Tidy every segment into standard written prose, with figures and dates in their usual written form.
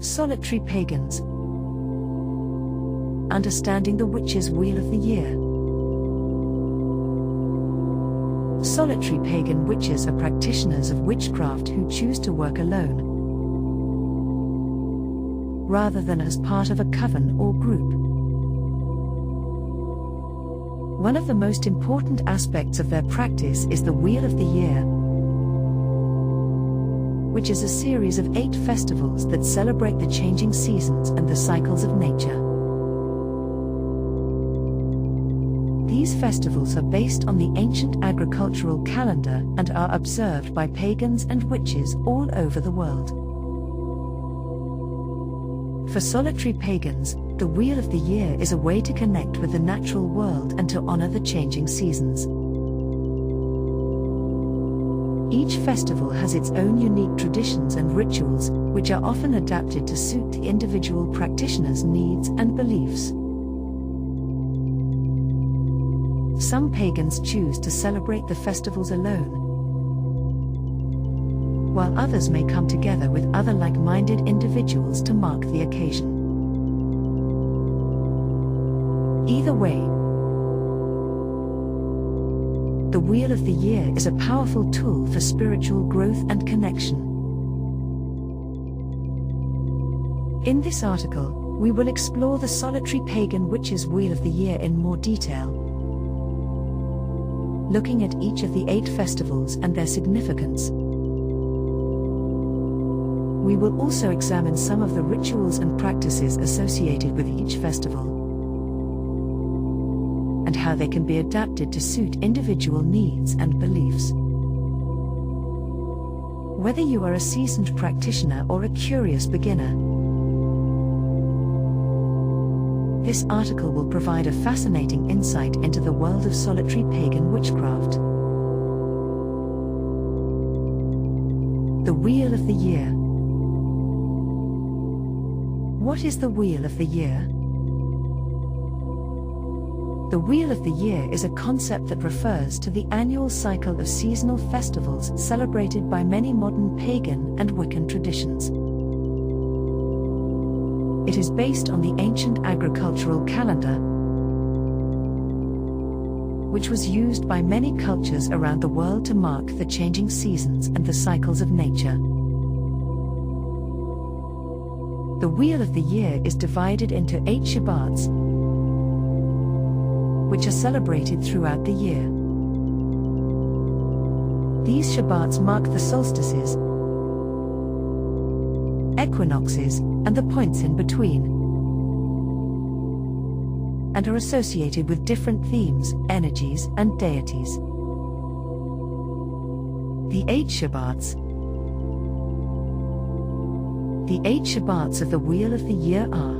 Solitary Pagans. Understanding the Witch's Wheel of the Year. Solitary pagan witches are practitioners of witchcraft who choose to work alone, rather than as part of a coven or group. One of the most important aspects of their practice is the Wheel of the Year, which is a series of 8 festivals that celebrate the changing seasons and the cycles of nature. These festivals are based on the ancient agricultural calendar and are observed by pagans and witches all over the world. For solitary pagans, the Wheel of the Year is a way to connect with the natural world and to honor the changing seasons. Each festival has its own unique traditions and rituals, which are often adapted to suit the individual practitioner's needs and beliefs. Some pagans choose to celebrate the festivals alone, while others may come together with other like-minded individuals to mark the occasion. Either way, the Wheel of the Year is a powerful tool for spiritual growth and connection. In this article, we will explore the Solitary Pagan Witch's Wheel of the Year in more detail, looking at each of the 8 festivals and their significance. We will also examine some of the rituals and practices associated with each festival, and how they can be adapted to suit individual needs and beliefs. Whether you are a seasoned practitioner or a curious beginner, this article will provide a fascinating insight into the world of solitary pagan witchcraft. The Wheel of the Year. What is the Wheel of the Year? The Wheel of the Year is a concept that refers to the annual cycle of seasonal festivals celebrated by many modern pagan and Wiccan traditions. It is based on the ancient agricultural calendar, which was used by many cultures around the world to mark the changing seasons and the cycles of nature. The Wheel of the Year is divided into 8 Shabbats, which are celebrated throughout the year. These Shabbats mark the solstices, equinoxes, and the points in between, and are associated with different themes, energies, and deities. The 8 Shabbats. The 8 Shabbats of the Wheel of the Year are: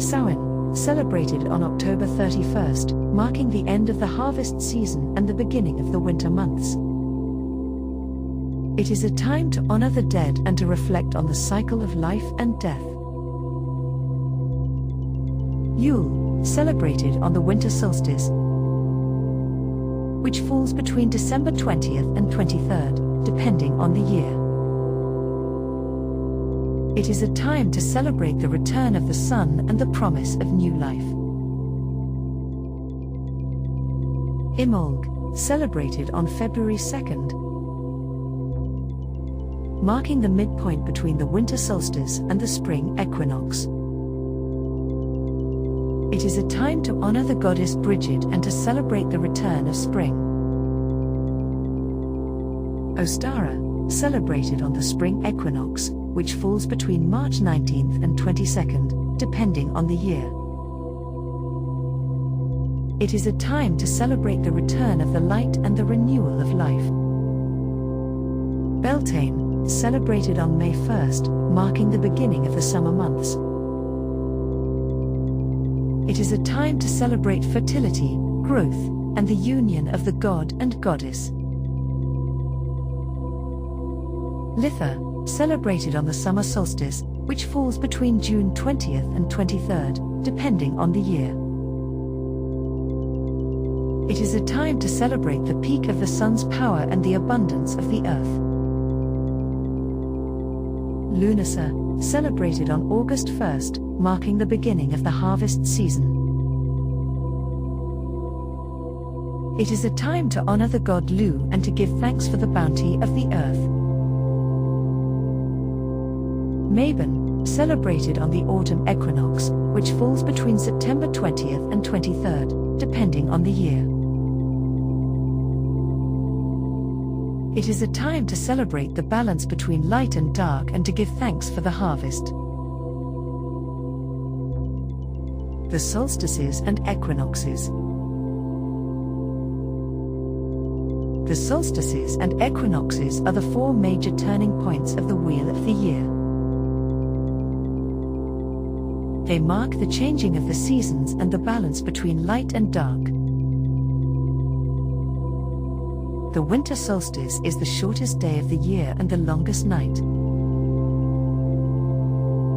Samhain, celebrated on October 31st, marking the end of the harvest season and the beginning of the winter months. It is a time to honor the dead and to reflect on the cycle of life and death. Yule, celebrated on the winter solstice, which falls between December 20th and 23rd, depending on the year. It is a time to celebrate the return of the sun and the promise of new life. Imbolc, celebrated on February 2nd, marking the midpoint between the winter solstice and the spring equinox. It is a time to honor the goddess Bridget and to celebrate the return of spring. Ostara, celebrated on the spring equinox, which falls between March 19th and 22nd, depending on the year. It is a time to celebrate the return of the light and the renewal of life. Beltane, celebrated on May 1st, marking the beginning of the summer months. It is a time to celebrate fertility, growth, and the union of the god and goddess. Litha, celebrated on the summer solstice, which falls between June 20th and 23rd, depending on the year. It is a time to celebrate the peak of the sun's power and the abundance of the earth. Lunasa, celebrated on August 1st, marking the beginning of the harvest season. It is a time to honor the god Lu and to give thanks for the bounty of the earth. Mabon, celebrated on the autumn equinox, which falls between September 20th and 23rd, depending on the year. It is a time to celebrate the balance between light and dark and to give thanks for the harvest. The solstices and equinoxes. The solstices and equinoxes are the four major turning points of the wheel of the year. They mark the changing of the seasons and the balance between light and dark. The winter solstice is the shortest day of the year and the longest night.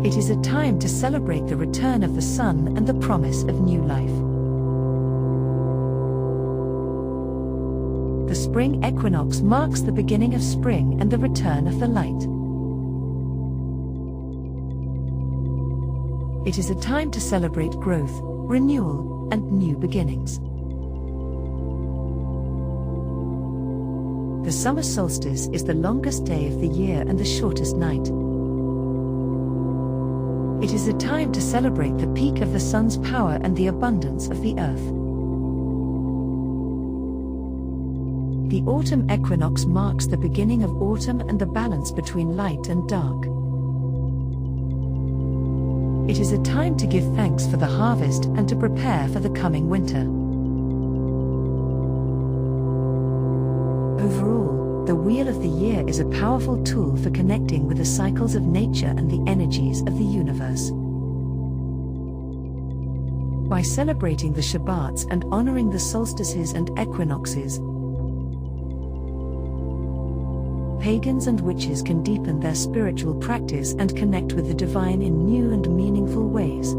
It is a time to celebrate the return of the sun and the promise of new life. The spring equinox marks the beginning of spring and the return of the light. It is a time to celebrate growth, renewal, and new beginnings. The summer solstice is the longest day of the year and the shortest night. It is a time to celebrate the peak of the sun's power and the abundance of the earth. The autumn equinox marks the beginning of autumn and the balance between light and dark. It is a time to give thanks for the harvest and to prepare for the coming winter. Overall, the Wheel of the Year is a powerful tool for connecting with the cycles of nature and the energies of the universe. By celebrating the Shabbats and honoring the solstices and equinoxes, pagans and witches can deepen their spiritual practice and connect with the divine in new and meaningful ways.